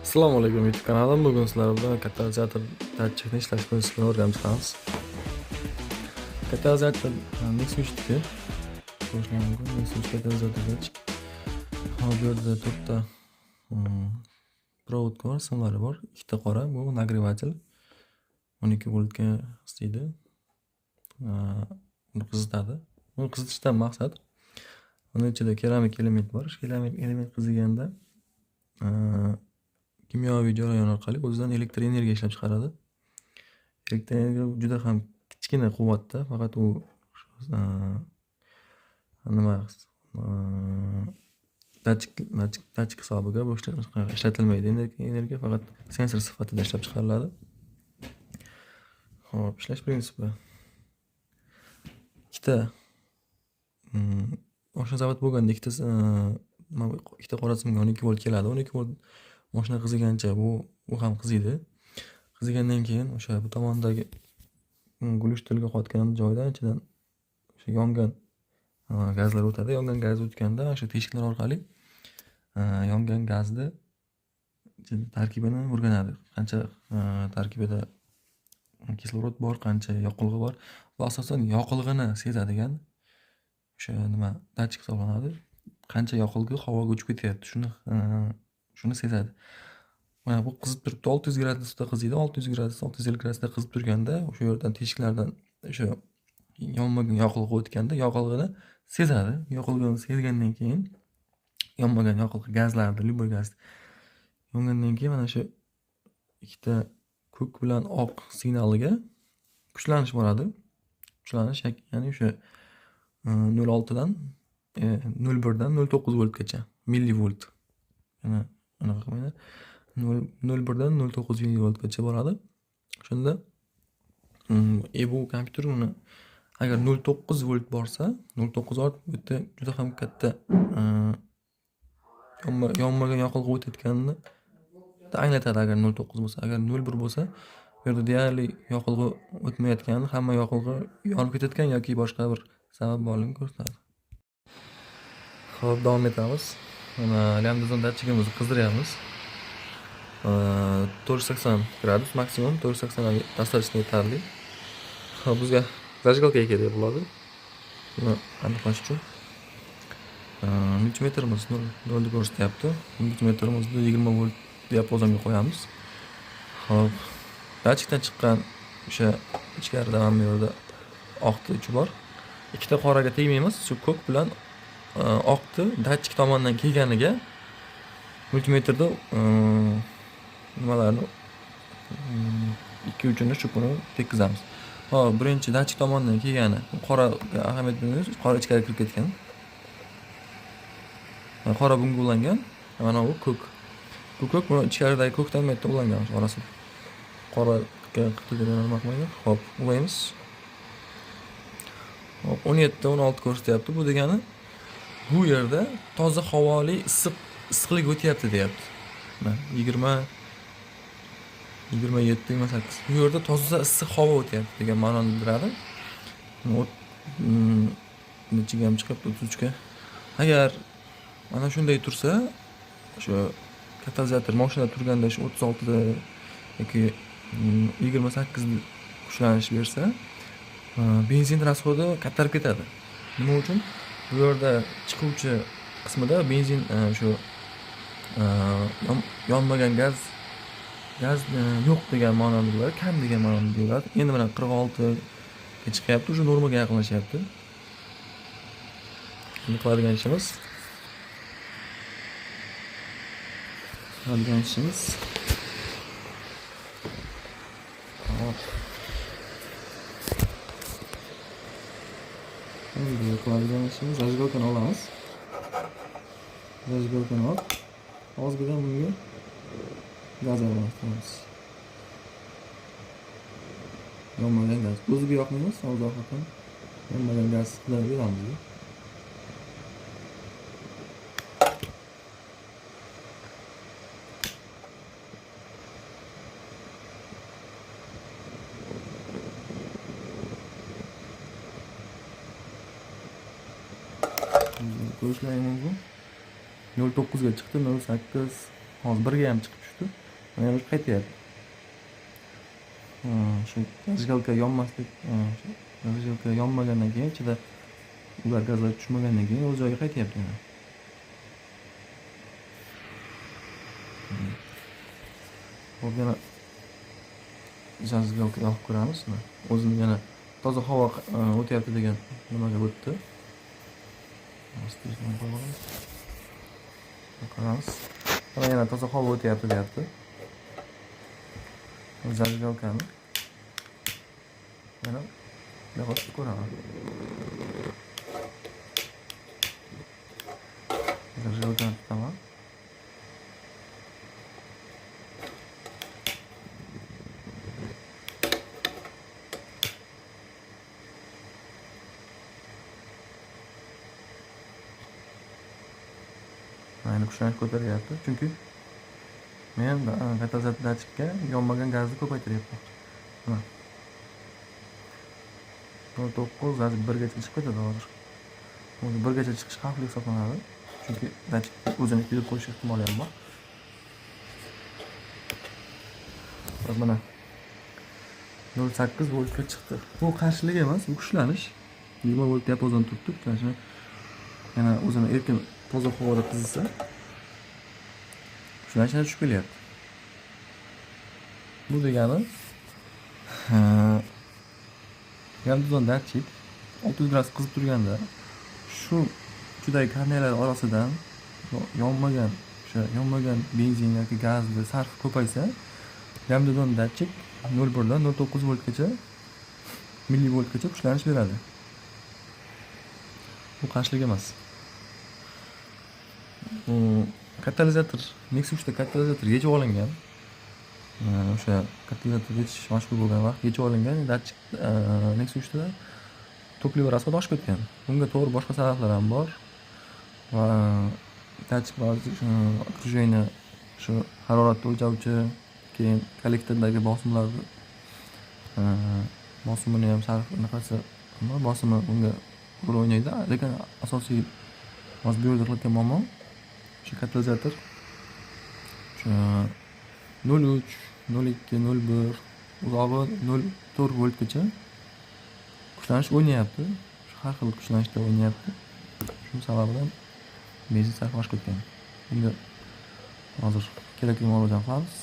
Assalomu alaykum YouTube kanalim. Bugun sizlar bilan katalizator datchikni ishlash prinsipini o'rganib chiqamiz. Katalizator Nexus'niki ko'rishlar mumkin. Nexus katalizator datchik. Hop, bu yerda 4 ta provod bor, simlari bor. Ikkita qora, bu nagrevatel 12 voltga istaydi. Uni qizitadi. Uni qizitishdan maqsad uni ichida keramik element bor. Keramik element qiziganda kimyoviy jarayon orqali o'zidan elektr energiya ishlab chiqaradi. Elektr energiya juda ham kichkina quvvatda, faqat u nima datchik hisobiga bu ishlatilmaydi. Energiya faqat sensor sifatida ishlab chiqariladi. Xo'p, ishlash prinsipi. Ikkita mashina zavod bo'lganda ikkita qora simga 12 volt keladi. 12 volt mashina qizigancha bu ham qiziydi. Qizigandan keyin o'sha bu tomondagi gulishtilga qotgan joydan ichidan o'sha yongan gazlar o'tadi. Yongan gaz o'tganda o'sha teshiklar orqali yongan gazni tarkibini o'rganadi. Qancha tarkibida kislorod bor, qancha yoqilg'i bor. Va asosan yoqilg'ini sezadigan o'sha nima datchik hisoblanadi. Qancha yoqilg'i havoga uchib ketyapti, shuni sezadi. Mana bu qizib turibdi, 600 gradusda qiziydi. 600 gradus, 650 gradusda qizib turganda o'sha yerdan teshiklardan o'sha yonmagan yoqilg'i o'tganda yoqilg'ini sezadi. Yoqilg'ini sezgandan keyin yonmagan yoqilg'i gazlarni, любой gaz yongandan keyin mana shu ikkita ko'k bilan oq signaliga kuchlanish bo'ladi. Kuchlanish ya'ni o'sha 0.6 dan 0.1 dan 0.9 voltgacha millivolt. Yana anaqa qilmaydi. 0.1 dan 0.9 millivoltgacha boradi. Shunda bu kompyuter uni agar 0.9 volt borsa, 0.9 volt bu yerda juda ham katta yonmagan yoqilg'i o'tayotganini anglatadi agar 0.9 bo'lsa. Agar 0.1 bo'lsa, bu yerda deyarli yoqilg'i o'tmayotganini, hamma yoqilg'i yonib ketayotgan yoki boshqa bir sabab borligini ko'rsatadi. Xo'p, davom etamiz. Mana lambdazon datchigimizni qizdiryapmiz. 480 gradus maksimum, 480 достаточно yetarli. Xo'p, bizga zajgalka kerak bo'ladi. Buni aniqlash uchun multimetrimiz 0 deb ko'rsatyapti. Multimetrimizni 20 volt diapazonga qo'yamiz. Xo'p, datchikdan chiqqan o'sha ichkarida mana bu yerda oqni uchi bor. Ikkita qoraga tegmaymiz, shu ko'k bilan oqni datchik tomonidan kelganiga multimetrda nimalarni 2 uchini chupini tekkizamiz. Hop, birinchi datchik tomonidan kelgani qoraga ahamiyat bermaymiz, qora ichkariga kirib ketgan. Qora bunga ulangan, mana bu ko'k. Bu ko'k buni ichkaridagi ko'kdan bu yerda ulangan orasi. Qoraga qildirgan maqmaydi. Hop, ulaymiz. Hop, 17-16 ko'rsatyapti. Bu degani bu yerda toza havoli issiqlik o'tyapti deyapti. Mana 27-28. Bu yerda toza issiq havo o'tyapti degan ma'noni bildiradi. Nechiga ham chiqib 33 ga. Agar mana shunday tursa, o'sha katalizator mashinada turganda shu 36 da yoki 28 kuchlanish bersa, benzin rasxodi kattarib ketadi. Nima uchun? Bu yerda chiquvchi qismida benzin shu yonmagan gaz yo'q degan ma'noni biladi, kam degan ma'noni biladi. Endi mana 46 ga chiqyapti, o'sha normaga yaqinlashyapti. Endi qiladigan ishimiz zajgalkani olamiz. Zajgalkani olib, ozgina bunga gaz aralashtiramiz. Yonmagan gaz. O'ziga yoqmaymiz, ozoqdan yonmagan gaz bilan beramiz. Ko'rishlaring mumkin. 0.9 ga chiqdi, 0.8 Hozir 1 ga ham chiqib tushdi. Mana yana qaytyapti. Shu zajgalka yonmaslik, zajgalka yonmagandan keyin ichida ular gazlar tushmagandan keyin o'z joyiga qaytyapti yana. Hop yana zajgalka yoqib ko'ramiz. O'zini yana toza havo o'tyapti degan nimaga o'tdi. Qaramiz. Mana yana toza havo o'tyapti deyapti. Zajgalkani yana yoqib ko'raman. Zajgalkani tutaman. Mana kuchlanish ko'taryapti, chunki men katalizator datchikka yonmagan gazni ko'paytiryapman. Mana 0.9 hozir 1 gacha chiqib ketadi hozir. O'zi 1 gacha chiqish xavfli hisoblanadi, chunki datchik o'zini kuydirib qo'yish ehtimoli ham bor. Mana 0.8 voltga chiqdi. Bu qarshilik emas, bu kuchlanish. 20 volt diapazon turibdi. Kuchlanishi yana o'zini erkin toza havoda qizisa, kuchlanish yana tushib kelyapti. Bu degani gazdan datchik 600 gradus qizib turganda shu ichidagi karnaylar orasidan yonmagan benzin yoki gazni sarf ko'paysa, gazdan datchik 0.1 dan 0.9 voltgacha millivoltgacha kuchlanish beradi. Bu qarshilik emas. Katalizator Nexus 3 da katalizator yechib olingan. O'sha katalizator yechish mashhur bo'lgan vaqt yechib olingan. Datchik Nexus 3 da topливо расход oshib ketgan. Bunga to'g'ri boshqa sabablar ham bor. Va datchik окружение shu haroratni o'lchovchi, keyin kollektordagi bosimini ham sarf anaqasi, bosimi bunga rol o'ynaydi. Lekin asosiy hozir bu yerda qilayotgan muammo shu katalizator 0.3, 0.2, 0.1 uzog'i 0.4 voltgacha kuchlanish o'ynayapti. Har xil kuchlanishda o'ynayapti. Shu sababdan benzin sarfi oshib ketgan. Bunga hozir kerakli muolaja qilamiz.